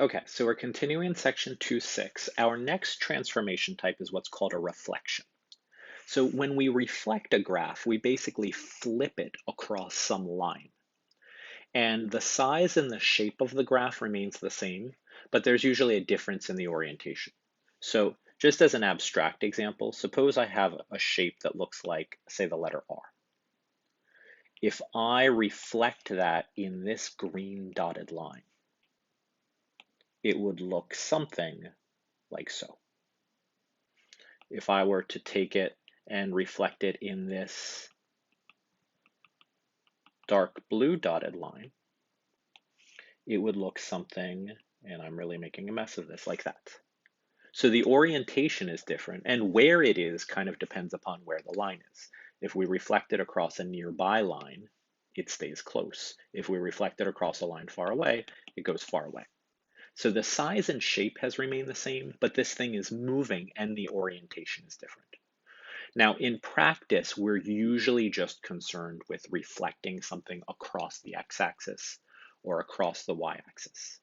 Okay, so we're continuing in section 2.6. Our next transformation type is what's called a reflection. So when we reflect a graph, we basically flip it across some line. And the size and the shape of the graph remains the same, but there's usually a difference in the orientation. So just as an abstract example, suppose I have a shape that looks like, say, the letter R. If I reflect that in this green dotted line, it would look something like so. If I were to take it and reflect it in this dark blue dotted line, it would look something, and I'm really making a mess of this, like that. So the orientation is different, and where it is kind of depends upon where the line is. If we reflect it across a nearby line, it stays close. If we reflect it across a line far away, it goes far away. So the size and shape has remained the same, but this thing is moving and the orientation is different. Now, in practice, we're usually just concerned with reflecting something across the x-axis or across the y-axis.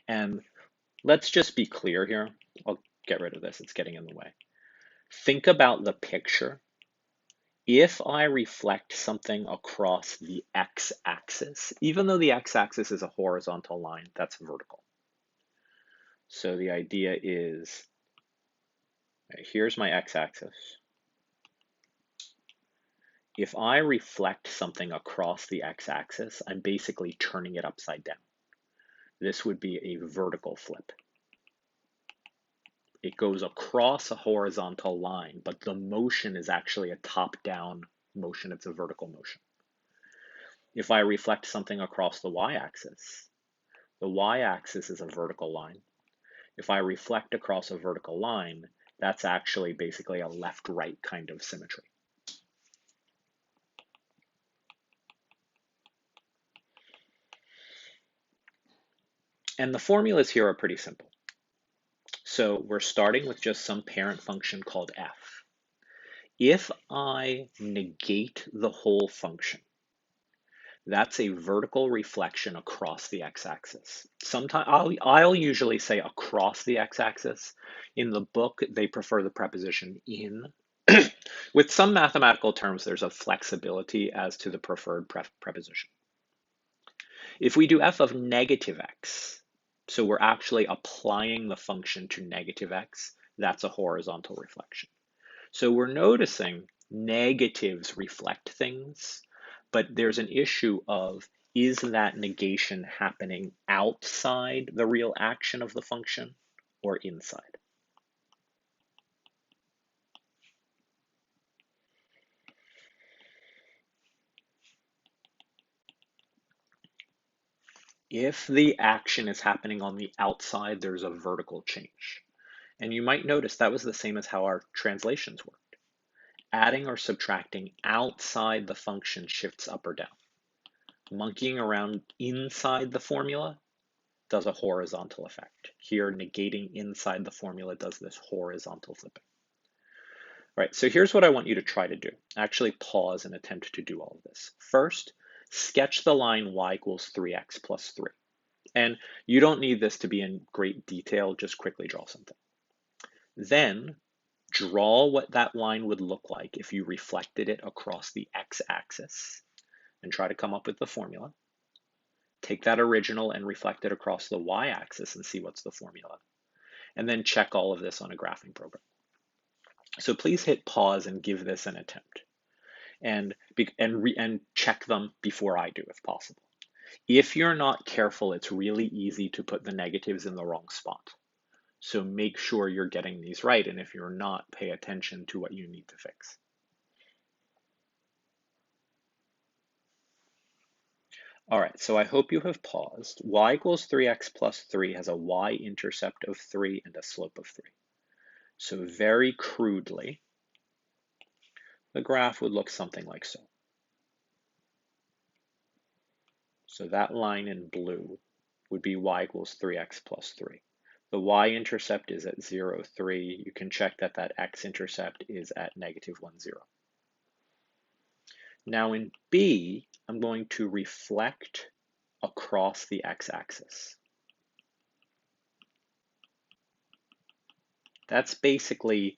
And let's just be clear here. I'll get rid of this, it's getting in the way. Think about the picture. If I reflect something across the x-axis, even though the x-axis is a horizontal line, that's vertical. So the idea is, here's my x-axis. If I reflect something across the x-axis, I'm basically turning it upside down. This would be a vertical flip. It goes across a horizontal line, but the motion is actually a top-down motion. It's a vertical motion. If I reflect something across the y-axis is a vertical line. If I reflect across a vertical line, that's actually basically a left-right kind of symmetry. And the formulas here are pretty simple. So we're starting with just some parent function called f. If I negate the whole function, that's a vertical reflection across the x-axis. Sometimes I'll usually say across the x-axis. In the book, they prefer the preposition in. With some mathematical terms, there's a flexibility as to the preferred preposition. If we do f of negative x, so we're actually applying the function to negative x, that's a horizontal reflection. So we're noticing negatives reflect things, but there's an issue of, is that negation happening outside the real action of the function or inside? If the action is happening on the outside, there's a vertical change. And you might notice that was the same as how our translations worked. Adding or subtracting outside the function shifts up or down. Monkeying around inside the formula does a horizontal effect. Here, negating inside the formula does this horizontal flipping. All right, so here's what I want you to try to do. Actually pause and attempt to do all of this. First, sketch the line y equals 3x plus 3. And you don't need this to be in great detail, just quickly draw something. Then draw what that line would look like if you reflected it across the x-axis and try to come up with the formula. Take that original and reflect it across the y-axis and see what's the formula. And then check all of this on a graphing program. So please hit pause and give this an attempt. And check them before I do, if possible. If you're not careful, it's really easy to put the negatives in the wrong spot. So make sure you're getting these right, and if you're not, pay attention to what you need to fix. All right, so I hope you have paused. Y equals 3x plus 3 has a y-intercept of 3 and a slope of 3. So very crudely, the graph would look something like so. So that line in blue would be y equals 3x plus 3. The y-intercept is at 0, 3. You can check that that x-intercept is at negative 1, 0. Now in B, I'm going to reflect across the x-axis. That's basically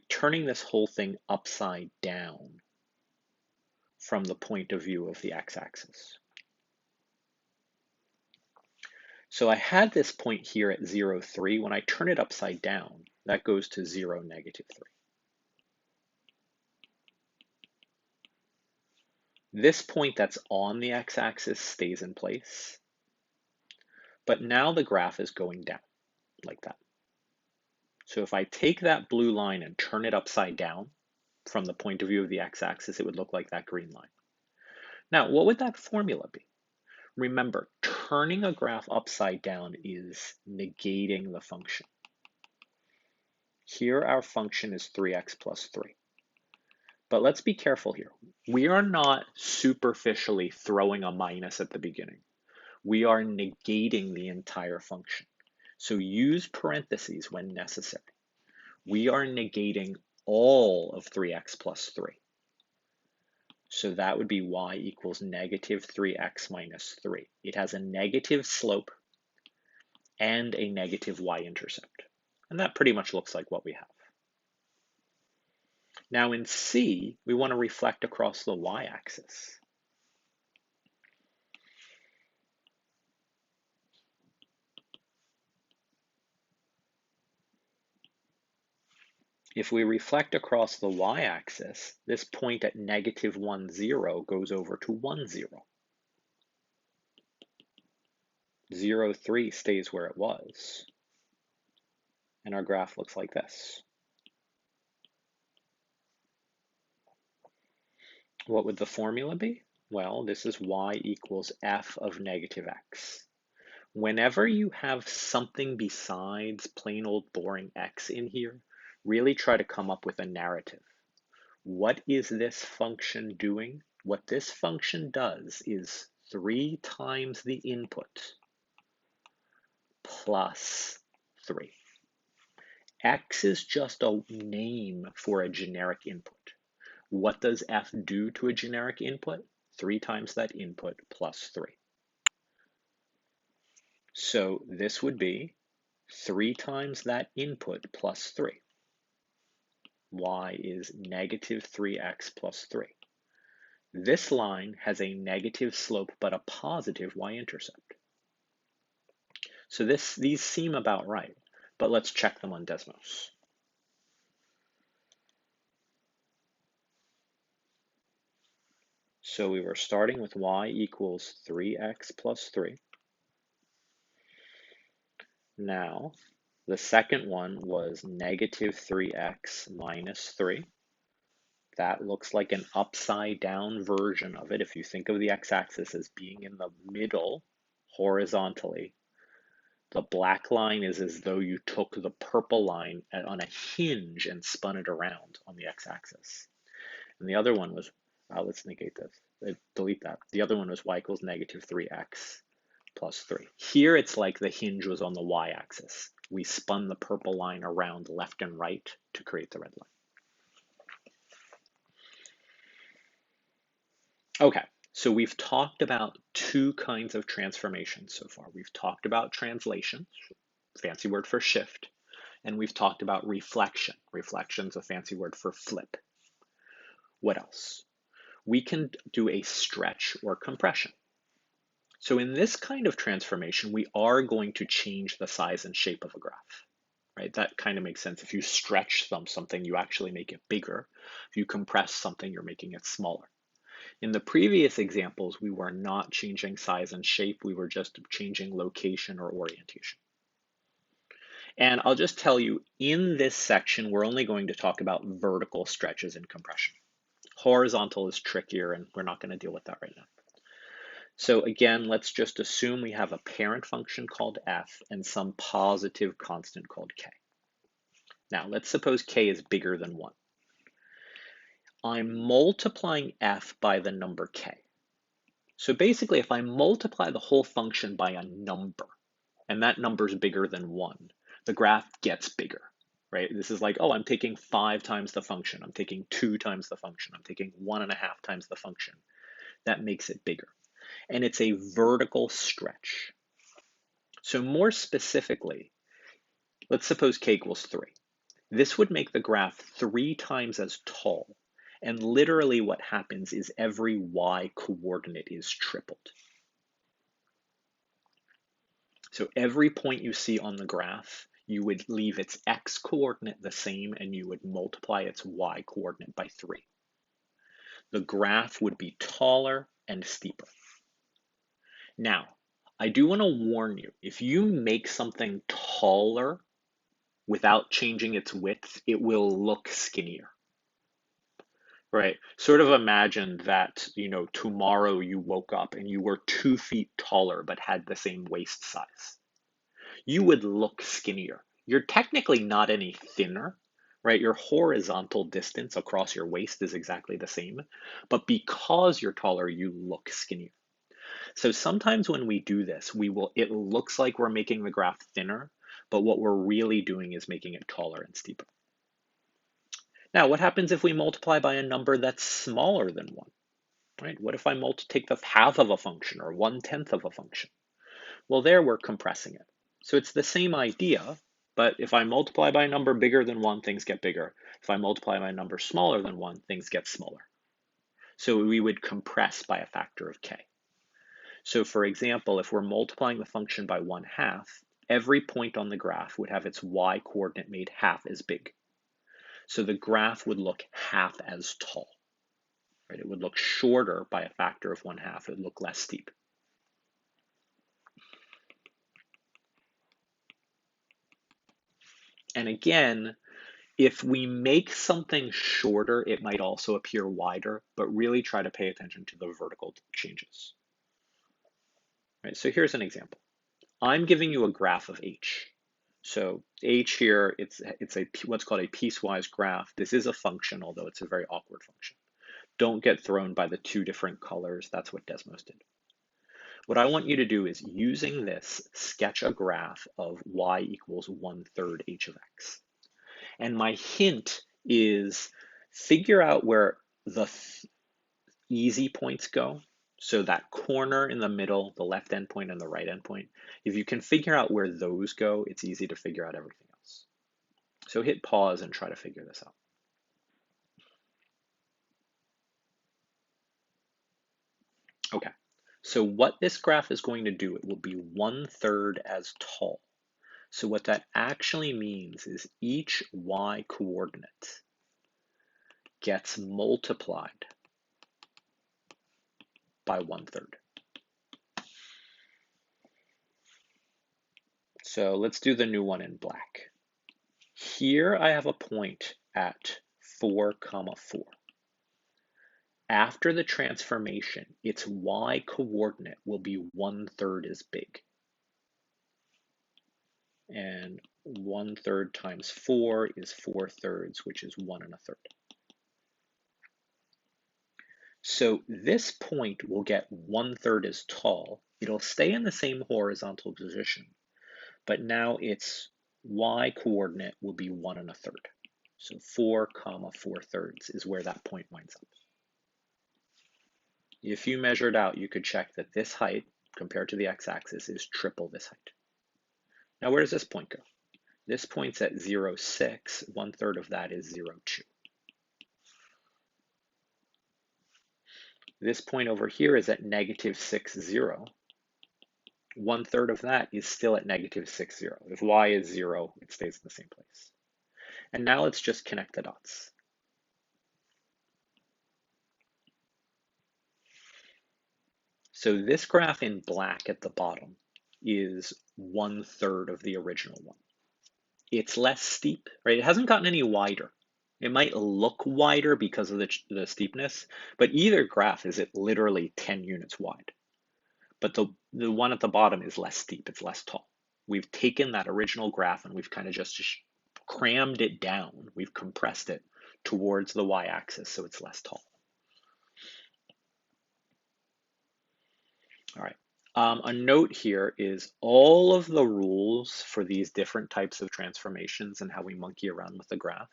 turning this whole thing upside down from the point of view of the x-axis. So I had this point here at 0, 3. When I turn it upside down, that goes to 0, negative 3. This point that's on the x-axis stays in place, but now the graph is going down like that. So if I take that blue line and turn it upside down from the point of view of the x-axis, it would look like that green line. Now, what would that formula be? Remember, turning a graph upside down is negating the function. Here our function is 3x plus 3. But let's be careful here. We are not superficially throwing a minus at the beginning. We are negating the entire function. So use parentheses when necessary. We are negating all of 3x plus 3. So that would be y equals negative 3x minus 3. It has a negative slope and a negative y-intercept. And that pretty much looks like what we have. Now in C, we want to reflect across the y-axis. If we reflect across the y-axis, this point at negative 1, 0 goes over to 1, 0. 0, 3 stays where it was. And our graph looks like this. What would the formula be? Well, this is y equals f of negative x. Whenever you have something besides plain old boring x in here, really try to come up with a narrative. What is this function doing? What this function does is 3 times the input plus 3. X is just a name for a generic input. What does f do to a generic input? 3 times that input plus 3. So this would be 3 times that input plus 3. Y is negative 3x plus 3. This line has a negative slope but a positive y-intercept. So these seem about right, but let's check them on Desmos. So we were starting with y equals 3x plus 3. Now, the second one was negative 3x minus 3. That looks like an upside down version of it. If you think of the x-axis as being in the middle horizontally, the black line is as though you took the purple line on a hinge and spun it around on the x-axis. And the other one was, let's negate this, delete that. The other one was y equals negative 3x plus 3. Here it's like the hinge was on the y-axis. We spun the purple line around left and right to create the red line. Okay, so we've talked about 2 kinds of transformations so far. We've talked about translation, fancy word for shift, and we've talked about reflection. Reflection's a fancy word for flip. What else? We can do a stretch or compression. So in this kind of transformation, we are going to change the size and shape of a graph, right? That kind of makes sense. If you stretch something, you actually make it bigger. If you compress something, you're making it smaller. In the previous examples, we were not changing size and shape. We were just changing location or orientation. And I'll just tell you, in this section, we're only going to talk about vertical stretches and compression. Horizontal is trickier, and we're not going to deal with that right now. So again, let's just assume we have a parent function called f and some positive constant called k. Now, let's suppose k is bigger than 1. I'm multiplying f by the number k. So basically, if I multiply the whole function by a number, and that number is bigger than 1, the graph gets bigger, right? This is like, oh, I'm taking 5 times the function. I'm taking 2 times the function. I'm taking 1.5 times the function. That makes it bigger. And it's a vertical stretch. So more specifically, Let's suppose k equals 3. This would make the graph 3 times as tall. And literally what happens is every y coordinate is tripled. So every point you see on the graph, you would leave its x coordinate the same and you would multiply its y coordinate by 3. The graph would be taller and steeper. Now, I do want to warn you, if you make something taller without changing its width, it will look skinnier. Right. Sort of imagine that, tomorrow you woke up and you were 2 feet taller but had the same waist size. You would look skinnier. You're technically not any thinner, right? Your horizontal distance across your waist is exactly the same, but because you're taller, you look skinnier. So sometimes when we do this, it looks like we're making the graph thinner, but what we're really doing is making it taller and steeper. Now, what happens if we multiply by a number that's smaller than 1? Right? What if I take the half of a function or 1/10 of a function? Well, there we're compressing it. So it's the same idea, but if I multiply by a number bigger than 1, things get bigger. If I multiply by a number smaller than 1, things get smaller. So we would compress by a factor of k. So for example, if we're multiplying the function by 1/2, every point on the graph would have its y coordinate made half as big. So the graph would look half as tall. Right? It would look shorter by a factor of 1/2. It would look less steep. And again, if we make something shorter, it might also appear wider, but really try to pay attention to the vertical changes. Right? So here's an example. I'm giving you a graph of h. So h here, it's what's called a piecewise graph. This is a function, although it's a very awkward function. Don't get thrown by the 2 different colors. That's what Desmos did. What I want you to do is, using this, sketch a graph of y equals 1/3 h of x. And my hint is, figure out where the easy points go. So that corner in the middle, the left endpoint and the right endpoint, if you can figure out where those go, it's easy to figure out everything else. So hit pause and try to figure this out. Okay, so what this graph is going to do, it will be 1/3 as tall. So what that actually means is each y coordinate gets multiplied by 1/3. So let's do the new one in black. Here I have a point at 4, 4. After the transformation, its y coordinate will be 1/3 as big. And 1/3 times 4 is 4/3, which is 1 1/3. So this point will get 1/3 as tall. It'll stay in the same horizontal position, but now its y coordinate will be 1 1/3. So 4, 4/3 is where that point winds up. If you measured out, you could check that this height, compared to the x-axis, is triple this height. Now, where does this point go? This point's at 0, 6. 1/3 of that is 0, 2. This point over here is at -6, 0. 1/3 of that is still at -6, 0. If y is 0, it stays in the same place. And now let's just connect the dots. So this graph in black at the bottom is 1/3 of the original one. It's less steep, right? It hasn't gotten any wider. It might look wider because of the steepness, but either graph is at literally 10 units wide. But the one at the bottom is less steep, it's less tall. We've taken that original graph and we've kind of just crammed it down. We've compressed it towards the y-axis so it's less tall. All right. A note here is all of the rules for these different types of transformations and how we monkey around with the graph,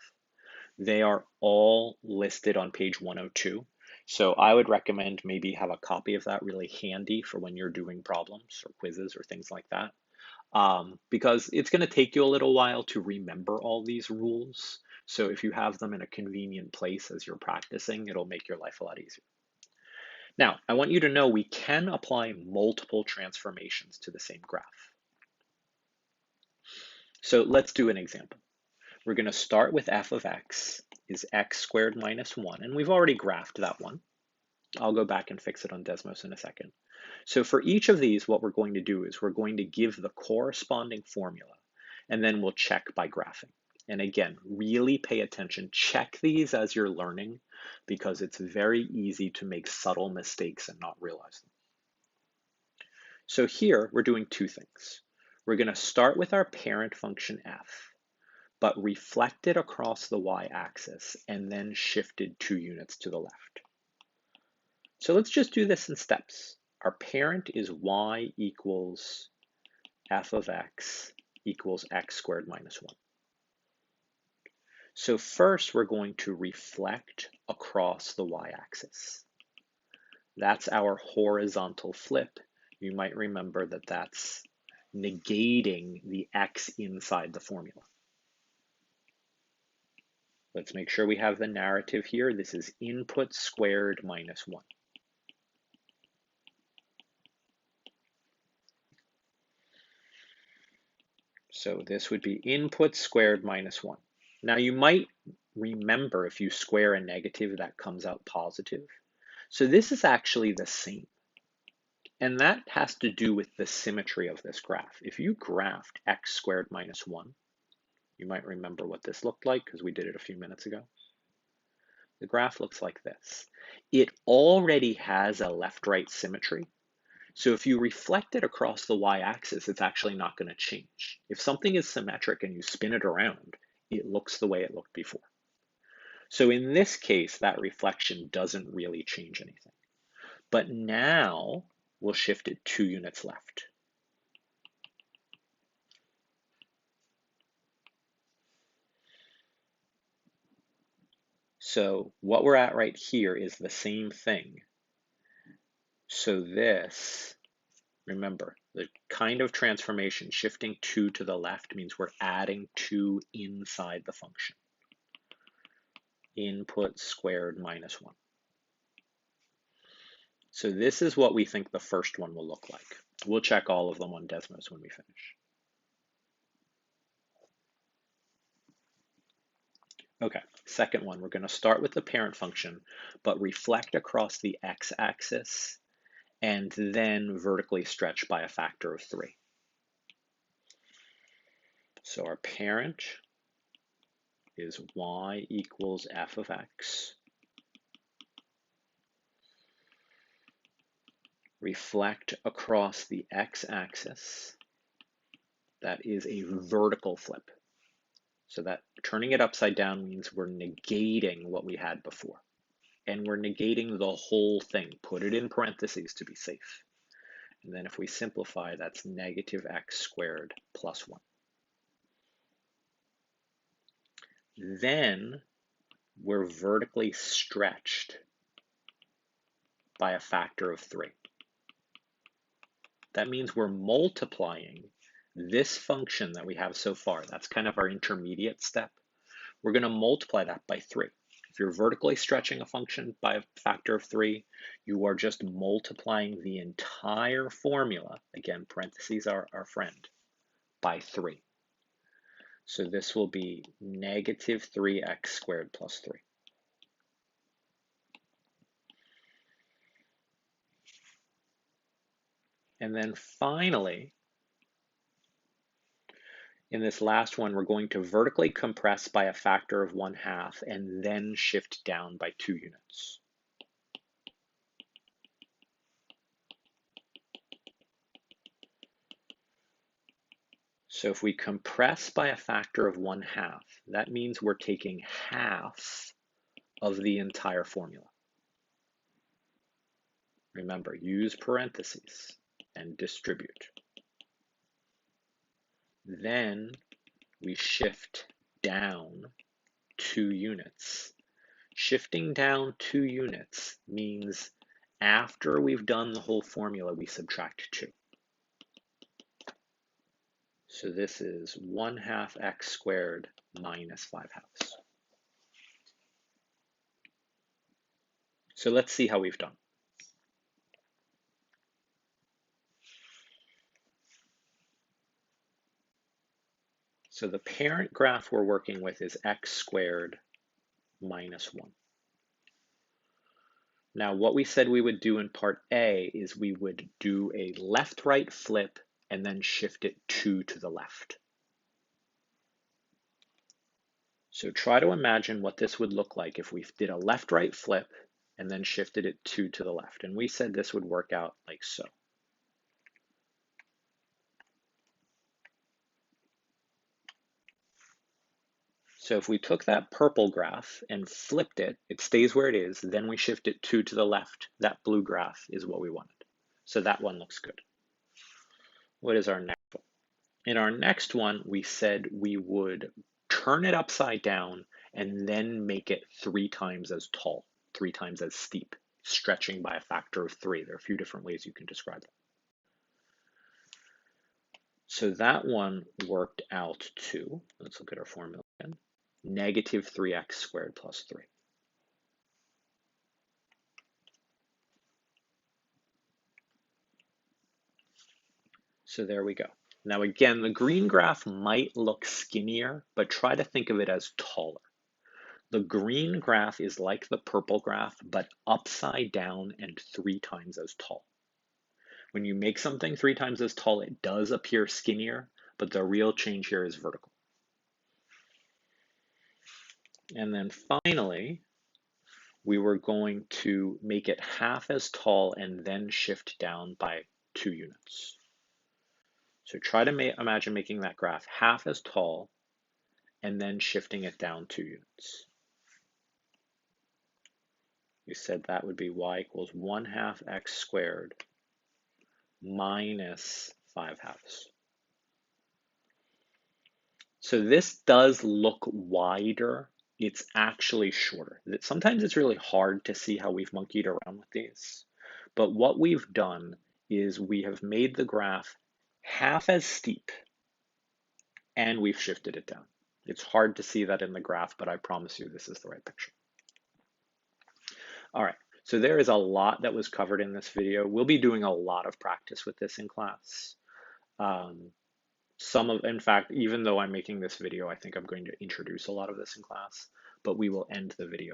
they are all listed on page 102. So I would recommend maybe have a copy of that really handy for when you're doing problems or quizzes or things like that. because it's going to take you a little while to remember all these rules. So if you have them in a convenient place as you're practicing, it'll make your life a lot easier. Now, I want you to know we can apply multiple transformations to the same graph. So let's do an example. We're going to start with f of x is x squared minus 1, and we've already graphed that one. I'll go back and fix it on Desmos in a second. So for each of these, what we're going to do is we're going to give the corresponding formula, and then we'll check by graphing. And again, really pay attention. Check these as you're learning, because it's very easy to make subtle mistakes and not realize them. So here, we're doing two things. We're going to start with our parent function f, but reflect it across the y-axis and then shifted 2 units to the left. So let's just do this in steps. Our parent is y equals f of x equals x squared minus 1. So first we're going to reflect across the y-axis. That's our horizontal flip. You might remember that that's negating the x inside the formula. Let's make sure we have the narrative here. This is input squared minus 1. So this would be input squared minus 1. Now you might remember if you square a negative, that comes out positive. So this is actually the same. And that has to do with the symmetry of this graph. If you graphed x squared minus 1, you might remember what this looked like because we did it a few minutes ago. The graph looks like this. It already has a left-right symmetry. So if you reflect it across the y-axis, it's actually not going to change. If something is symmetric and you spin it around, it looks the way it looked before. So in this case, that reflection doesn't really change anything. But now we'll shift it 2 units left. So what we're at right here is the same thing. So this, remember, the kind of transformation, shifting 2 to the left, means we're adding 2 inside the function. Input squared minus 1. So this is what we think the first one will look like. We'll check all of them on Desmos when we finish. Okay, second one, we're going to start with the parent function, but reflect across the x-axis and then vertically stretch by a factor of 3. So our parent is y equals f of x. Reflect across the x-axis. That is a vertical flip. So that turning it upside down means we're negating what we had before. And we're negating the whole thing. Put it in parentheses to be safe. And then if we simplify, that's negative x squared plus 1. Then we're vertically stretched by a factor of 3. That means we're multiplying this function that we have so far. That's kind of our intermediate step. We're going to multiply that by 3. If you're vertically stretching a function by a factor of 3, you are just multiplying the entire formula, again, parentheses are our friend, by 3. So this will be negative 3x squared plus 3. And then finally, in this last one, we're going to vertically compress by a factor of 1/2 and then shift down by 2 units. So if we compress by a factor of 1/2, that means we're taking half of the entire formula. Remember, use parentheses and distribute. Then we shift down 2 units. Shifting down 2 units means after we've done the whole formula, we subtract 2. So this is 1/2 x squared minus 5/2. So let's see how we've done. So the parent graph we're working with is x squared minus 1. Now what we said we would do in part A is we would do a left-right flip and then shift it 2 to the left. So try to imagine what this would look like if we did a left-right flip and then shifted it 2 to the left. And we said this would work out like so. So if we took that purple graph and flipped it, it stays where it is, then we shift it 2 to the left. That blue graph is what we wanted. So that one looks good. What is our next one? In our next one, we said we would turn it upside down and then make it 3 times as tall, 3 times as steep, stretching by a factor of 3. There are a few different ways you can describe that. So that one worked out to, let's look at our formula again, negative 3x squared plus 3. So there we go. Now again, the green graph might look skinnier, but try to think of it as taller. The green graph is like the purple graph, but upside down and 3 times as tall. When you make something 3 times as tall, it does appear skinnier, but the real change here is vertical. And then finally, we were going to make it half as tall and then shift down by 2 units. So try to imagine making that graph half as tall and then shifting it down 2 units. We said that would be y equals 1/2 x squared minus 5/2. So this does look wider. It's actually shorter. Sometimes it's really hard to see how we've monkeyed around with these. But what we've done is we have made the graph half as steep and we've shifted it down. It's hard to see that in the graph, but I promise you this is the right picture. All right, so there is a lot that was covered in this video. We'll be doing a lot of practice with this in class. In fact, even though I'm making this video, I think I'm going to introduce a lot of this in class, but we will end the video